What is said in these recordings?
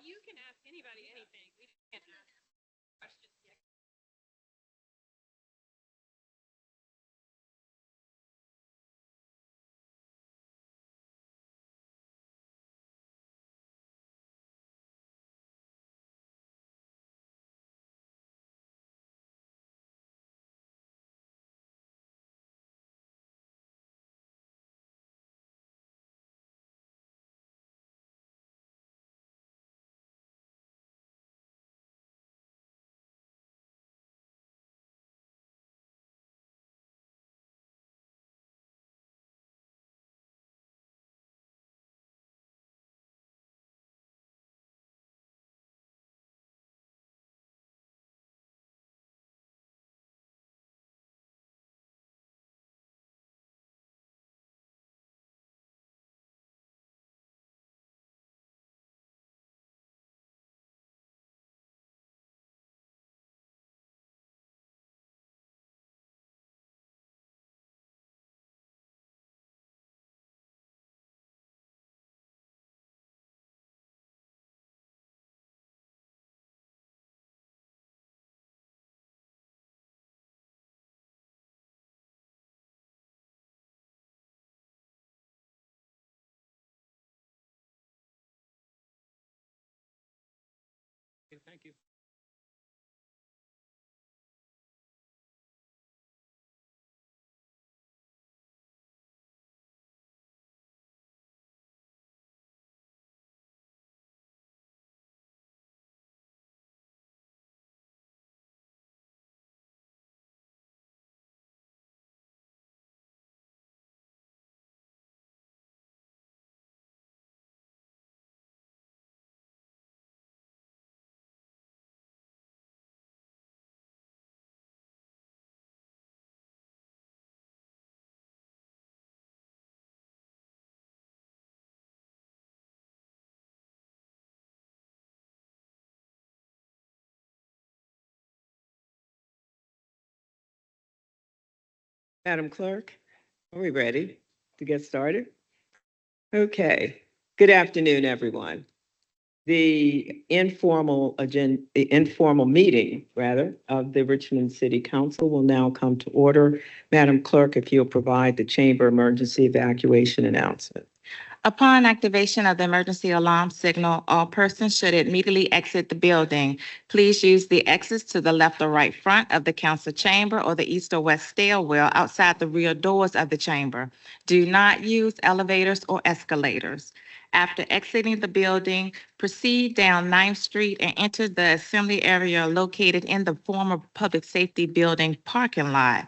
You can ask anybody anything. We can't ask questions yet. Thank you. Madam Clerk, are we ready to get started? Okay. Good afternoon, everyone. The informal meeting, rather, of the Richmond City Council will now come to order. Madam Clerk, if you'll provide the chamber emergency evacuation announcement. Upon activation of the emergency alarm signal, all persons should immediately exit the building. Please use the exits to the left or right front of the council chamber or the east or west stairwell outside the rear doors of the chamber. Do not use elevators or escalators. After exiting the building, proceed down 9th Street and enter the assembly area located in the former public safety building parking lot.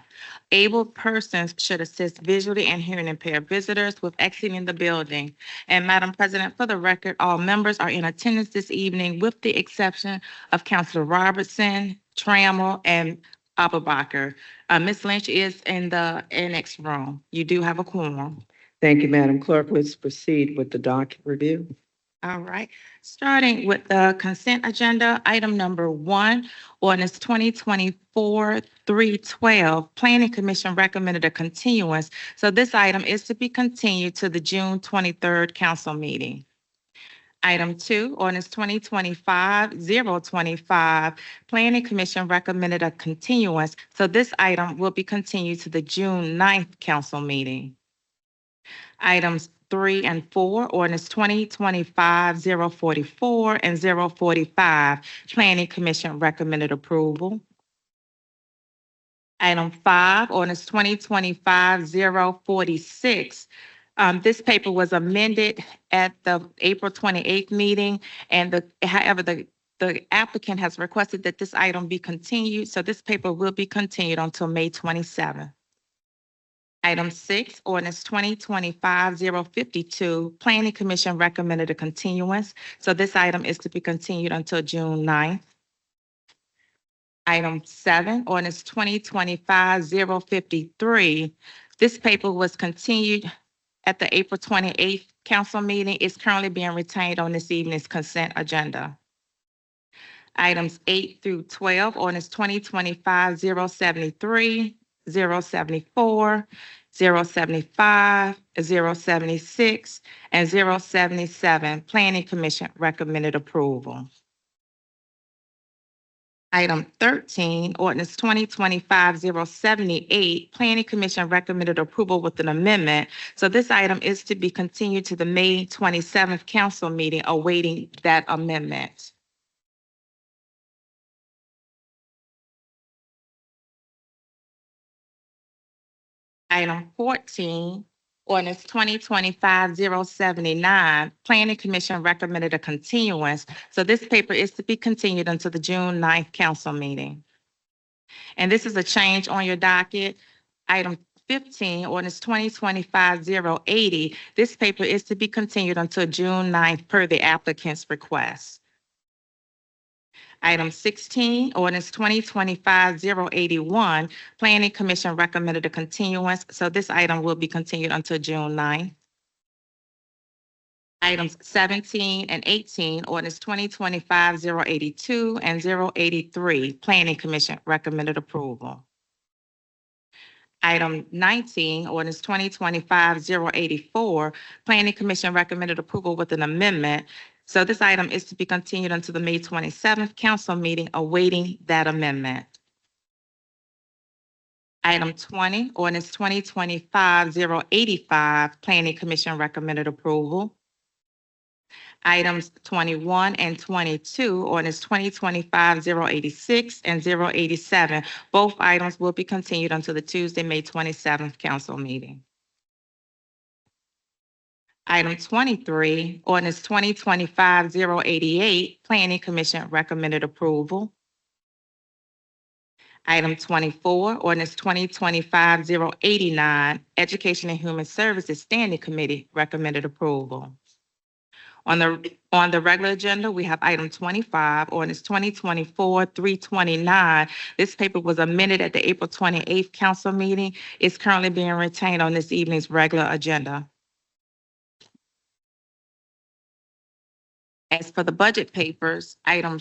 Able persons should assist visually and hearing impaired visitors with exiting the building. And Madam President, for the record, all members are in attendance this evening with the exception of Councilor Robertson, Trammell, and Abubaker. Ms. Lynch is in the annex room. You do have a quorum. Thank you, Madam Clerk. Let's proceed with the docket review. All right, starting with the consent agenda, item number 1, ordinance 2024-312, Planning Commission recommended a continuance. So this item is to be continued to the June 23rd council meeting. Item 2, ordinance 2025-025, Planning Commission recommended a continuance. So this item will be continued to the June 9th council meeting. Items 3 and 4, ordinance 2025-044 and 045. Planning Commission recommended approval. Item 5, ordinance 2025-046. This paper was amended at the April 28th meeting, and however, the applicant has requested that this item be continued, so this paper will be continued until May 27th. Item 6, ordinance 2025-052, Planning Commission recommended a continuance. So this item is to be continued until June 9th. Item 7, ordinance 2025-053. This paper was continued at the April 28th council meeting. It's currently being retained on this evening's consent agenda. Items 8 through 12, ordinance 2025-073, 074, 075, 076, and 077. Planning Commission recommended approval. Item 13, ordinance 2025-078, Planning Commission recommended approval with an amendment. So this item is to be continued to the May 27th council meeting, awaiting that amendment. Item 14, ordinance 2025-079, Planning Commission recommended a continuance. So this paper is to be continued until the June 9th council meeting. And this is a change on your docket. Item 15, ordinance 2025-080, this paper is to be continued until June 9th per the applicant's request. Item 16, ordinance 2025-081, Planning Commission recommended a continuance, so this item will be continued until June 9th. Items 17 and 18, ordinance 2025-082 and 083, Planning Commission recommended approval. Item 19, ordinance 2025-084, Planning Commission recommended approval with an amendment. So this item is to be continued until the May 27th council meeting, awaiting that amendment. Item 20, ordinance 2025-085, Planning Commission recommended approval. Items 21 and 22, ordinance 2025-086 and 087. Both items will be continued until the Tuesday, May 27th council meeting. Item 23, ordinance 2025-088, Planning Commission recommended approval. Item 24, ordinance 2025-089, Education and Human Services Standing Committee recommended approval. On the regular agenda, we have item 25, ordinance 2024-329. This paper was amended at the April 28th council meeting. It's currently being retained on this evening's regular agenda. As for the budget papers, item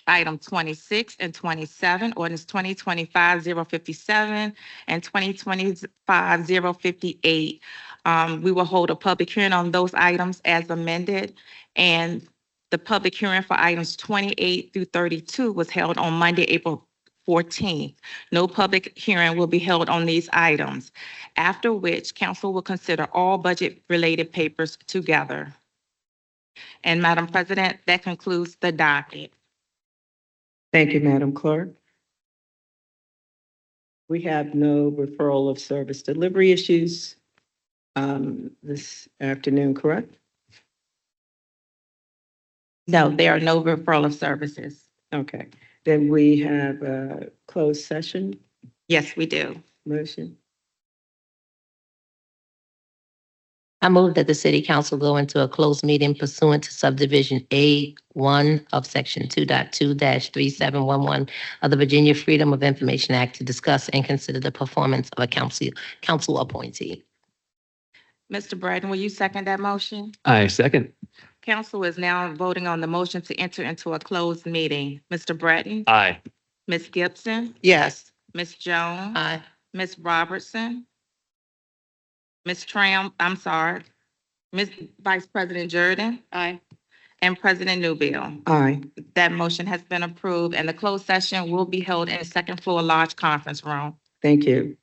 26 and 27, ordinance 2025-057 and 2025-058. We will hold a public hearing on those items as amended, and the public hearing for items 28 through 32 was held on Monday, April 14th. No public hearing will be held on these items, after which council will consider all budget-related papers together. And Madam President, that concludes the docket. Thank you, Madam Clerk. We have no referral of service delivery issues this afternoon, correct? No, there are no referral of services. Okay, then we have a closed session Yes, we do. motion. I move that the city council go into a closed meeting pursuant to subdivision A1 of section 2.2-3711 of the Virginia Freedom of Information Act to discuss and consider the performance of a council appointee. Mr. Braden, will you second that motion? I second. Council is now voting on the motion to enter into a closed meeting. Mr. Braden? Aye. Ms. Gibson? Yes. Ms. Jones? Aye. Ms. Robertson? Ms. Tram, I'm sorry. Ms. Vice President Jordan? Aye. And President Newbill. Aye. That motion has been approved, and the closed session will be held in the second floor large conference room. Thank you.